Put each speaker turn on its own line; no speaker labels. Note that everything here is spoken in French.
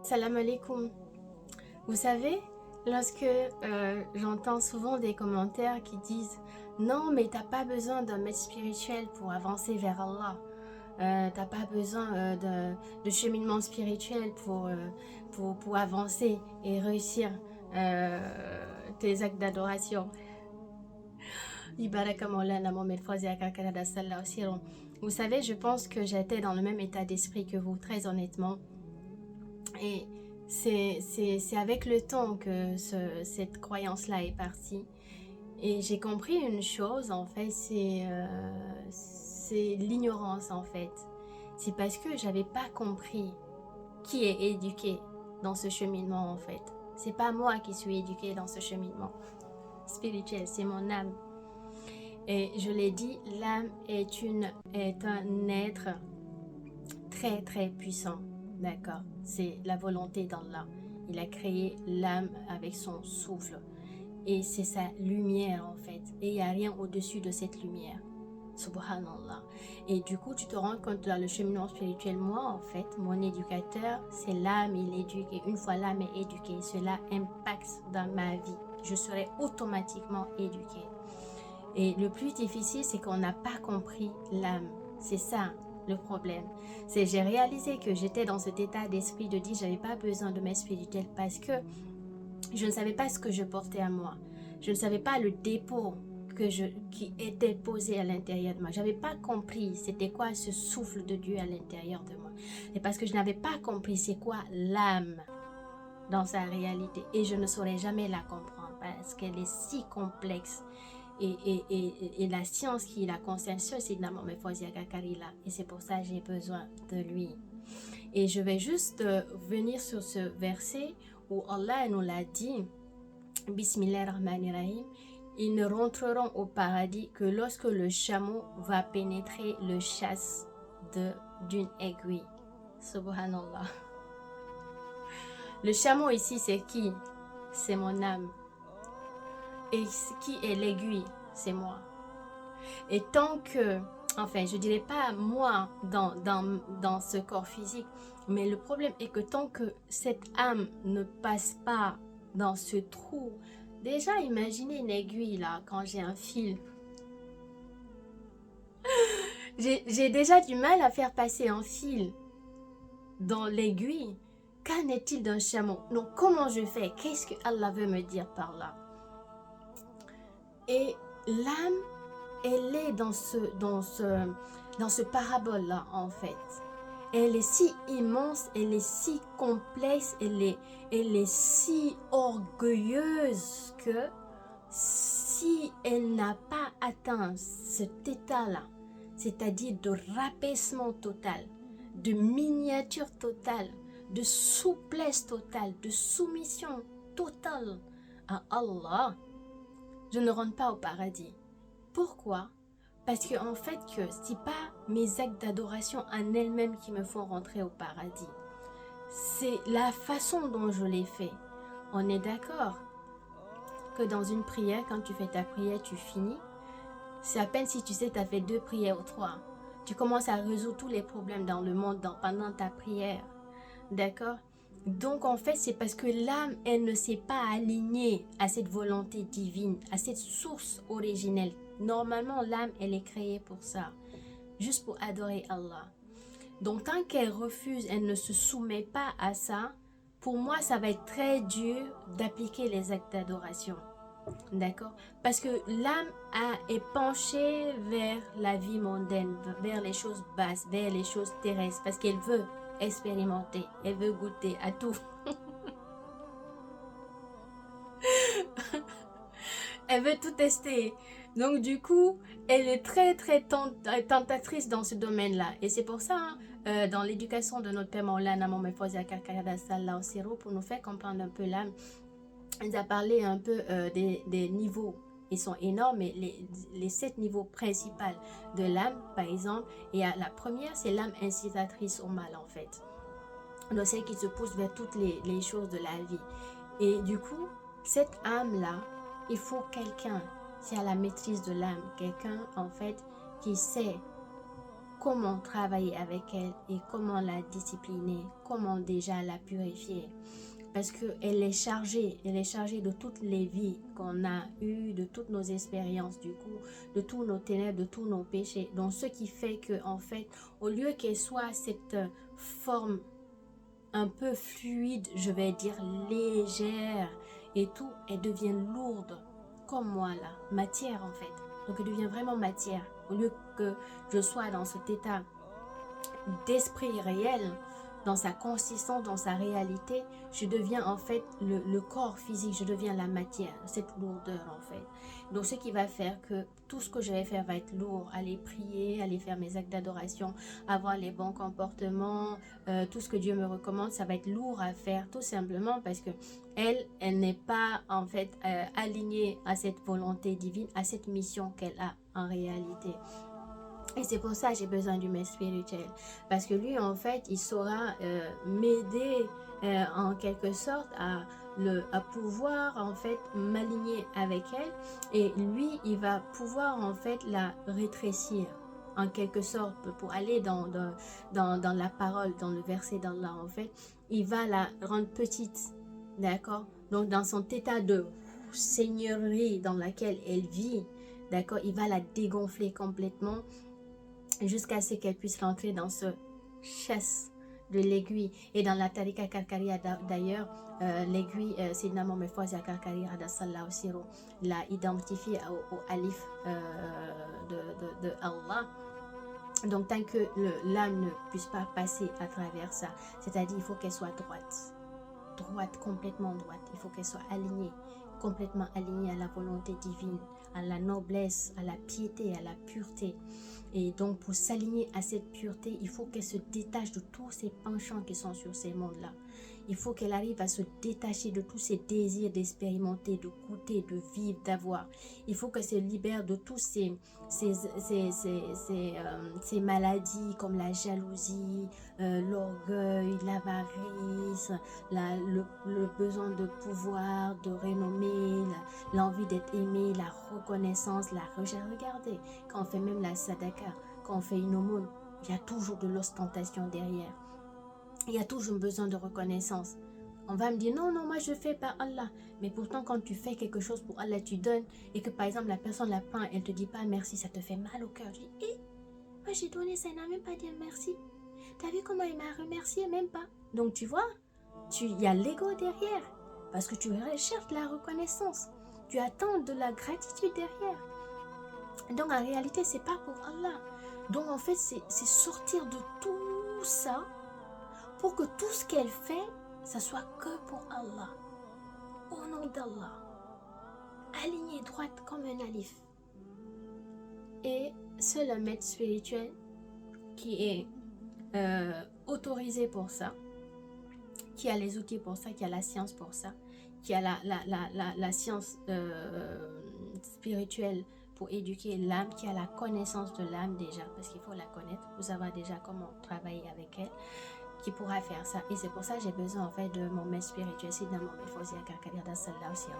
Salam alaikum. Vous savez, lorsque j'entends souvent des commentaires qui disent non, mais t'as pas besoin d'un maître spirituel pour avancer vers Allah. T'as pas besoin de cheminement spirituel pour avancer et réussir tes actes d'adoration. Ibaraka Maulana Mohamed Fawzi Akakada Sallah Osiron. Vous savez, je pense que j'étais dans le même état d'esprit que vous, très honnêtement. Et c'est avec le temps que cette croyance-là est partie. Et j'ai compris une chose, en fait, c'est l'ignorance, en fait. C'est parce que j'avais pas compris qui est éduqué dans ce cheminement, en fait. C'est pas moi qui suis éduquée dans ce cheminement spirituel, c'est mon âme. Et je l'ai dit, l'âme est un être très très puissant. D'accord, c'est la volonté d'Allah. Il a créé l'âme avec son souffle. Et c'est sa lumière en fait. Et il n'y a rien au-dessus de cette lumière. Subhanallah. Et du coup, tu te rends compte dans le cheminement spirituel, moi en fait, mon éducateur, c'est l'âme, il éduque. Et une fois l'âme est éduquée, cela impacte dans ma vie. Je serai automatiquement éduquée. Et le plus difficile, c'est qu'on n'a pas compris l'âme. C'est ça le problème. C'est j'ai réalisé que j'étais dans cet état d'esprit de dire j'avais pas besoin de mes spirituels parce que je ne savais pas ce que je portais à moi. Je ne savais pas le dépôt qui était posé à l'intérieur de moi. J'avais pas compris c'était quoi ce souffle de Dieu à l'intérieur de moi. Et parce que je n'avais pas compris c'est quoi l'âme dans sa réalité. Et je ne saurais jamais la comprendre parce qu'elle est si complexe. Et la science qui la concerne, c'est d'abord mes Fawzi Akakarila. Et c'est pour ça que j'ai besoin de lui. Et je vais juste venir sur ce verset où Allah nous l'a dit, Bismillahirrahmanirrahim, ils ne rentreront au paradis que lorsque le chameau va pénétrer le chasse d'une aiguille. Subhanallah. Le chameau ici, c'est qui? C'est mon âme. Et qui est l'aiguille? C'est moi. Et tant que, enfin, je dirais pas moi dans ce corps physique, mais le problème est que tant que cette âme ne passe pas dans ce trou, déjà imaginez une aiguille là, quand j'ai un fil. J'ai déjà du mal à faire passer un fil dans l'aiguille. Qu'en est-il d'un chameau? Donc comment je fais? Qu'est-ce que Allah veut me dire par là? Et l'âme, elle est dans ce parabole-là, en fait. Elle est si immense, elle est si complexe, elle est si orgueilleuse que si elle n'a pas atteint cet état-là, c'est-à-dire de rabaissement total, de miniature totale, de souplesse totale, de soumission totale à Allah, je ne rentre pas au paradis. Pourquoi? Parce que en fait que c'est pas mes actes d'adoration en elles-mêmes qui me font rentrer au paradis. C'est la façon dont je les fais. On est d'accord que dans une prière, quand tu fais ta prière, tu finis. C'est à peine si tu sais tu as fait 2 prières ou 3. Tu commences à résoudre tous les problèmes dans le monde pendant ta prière. D'accord? Donc en fait, c'est parce que l'âme, elle ne s'est pas alignée à cette volonté divine, à cette source originelle. Normalement, l'âme, elle est créée pour ça, juste pour adorer Allah. Donc tant qu'elle refuse, elle ne se soumet pas à ça, pour moi, ça va être très dur d'appliquer les actes d'adoration. D'accord? Parce que l'âme est penchée vers la vie mondaine, vers les choses basses, vers les choses terrestres, parce qu'elle veut expérimenter, elle veut goûter à tout. Elle veut tout tester. Donc du coup, elle est très très tentatrice dans ce domaine-là. Et c'est pour ça, dans l'éducation de notre Père Maulana Mohamed Fawzi Akakada Sallah Osiron, pour nous faire comprendre un peu l'âme, il a parlé un peu des niveaux. Ils sont énormes, mais les 7 niveaux principaux de l'âme, par exemple, et la première, c'est l'âme incitatrice au mal, en fait. Donc, celle qui se pousse vers toutes les choses de la vie. Et du coup, cette âme-là, il faut quelqu'un qui a la maîtrise de l'âme, quelqu'un, en fait, qui sait comment travailler avec elle et comment la discipliner, comment déjà la purifier. Parce qu'elle est chargée de toutes les vies qu'on a eues, de toutes nos expériences du coup, de tous nos ténèbres, de tous nos péchés. Donc ce qui fait que en fait, au lieu qu'elle soit cette forme un peu fluide, je vais dire légère et tout, elle devient lourde, comme moi là, matière en fait. Donc elle devient vraiment matière. Au lieu que je sois dans cet état d'esprit réel, dans sa consistance, dans sa réalité, je deviens en fait le corps physique, je deviens la matière, cette lourdeur en fait. Donc ce qui va faire que tout ce que je vais faire va être lourd, aller prier, aller faire mes actes d'adoration, avoir les bons comportements, tout ce que Dieu me recommande, ça va être lourd à faire tout simplement parce que elle n'est pas en fait alignée à cette volonté divine, à cette mission qu'elle a en réalité. Et c'est pour ça que j'ai besoin du maître spirituel. Parce que lui, en fait, il saura m'aider en quelque sorte à pouvoir, en fait, m'aligner avec elle. Et lui, il va pouvoir, en fait, la rétrécir, en quelque sorte, pour aller dans la parole, dans le verset d'Allah, en fait. Il va la rendre petite, d'accord? Donc, dans son état de seigneurie dans laquelle elle vit, d'accord? Il va la dégonfler complètement jusqu'à ce qu'elle puisse rentrer dans ce chasse de l'aiguille. Et dans la Tariqa Karkaria d'ailleurs, l'aiguille, Sidna Mohamed Fawzi Karkari Sallallahu Siro l'a identifié au alif de Allah. Donc tant que l'âme ne puisse pas passer à travers ça, c'est-à-dire il faut qu'elle soit droite, complètement droite, il faut qu'elle soit alignée, complètement alignée à la volonté divine, à la noblesse, à la piété, à la pureté. Et donc pour s'aligner à cette pureté, il faut qu'elle se détache de tous ces penchants qui sont sur ces mondes-là. Il faut qu'elle arrive à se détacher de tous ces désirs d'expérimenter, de goûter, de vivre, d'avoir. Il faut qu'elle se libère de tous ces maladies comme la jalousie, l'orgueil, l'avarice, le besoin de pouvoir, de renommée, l'envie d'être aimé, la reconnaissance, la recherche. Regardez, quand on fait même la sadaka, quand on fait une aumône, il y a toujours de l'ostentation derrière. Il y a toujours besoin de reconnaissance. On va me dire, non, moi je fais par Allah. Mais pourtant, quand tu fais quelque chose pour Allah, tu donnes, et que par exemple, la personne la prend, elle ne te dit pas merci, ça te fait mal au cœur. Je dis, moi j'ai donné, ça n'a même pas dit merci. T'as vu comment il m'a remercié? Même pas. Donc tu vois, il y a l'ego derrière. Parce que tu recherches la reconnaissance. Tu attends de la gratitude derrière. Donc en réalité, c'est pas pour Allah. Donc en fait, c'est sortir de tout ça pour que tout ce qu'elle fait, ça soit que pour Allah. Au nom d'Allah. Alignée droite comme un alif. Et c'est le maître spirituel qui est autorisé pour ça, qui a les outils pour ça, qui a la science pour ça, qui a la science spirituelle pour éduquer l'âme, qui a la connaissance de l'âme déjà, parce qu'il faut la connaître, vous savez déjà comment travailler avec elle, qui pourra faire ça. Et c'est pour ça que j'ai besoin en fait de mon maître spirituel, Sidna Mohamed Fawzi Karkari Sallallahu Siro.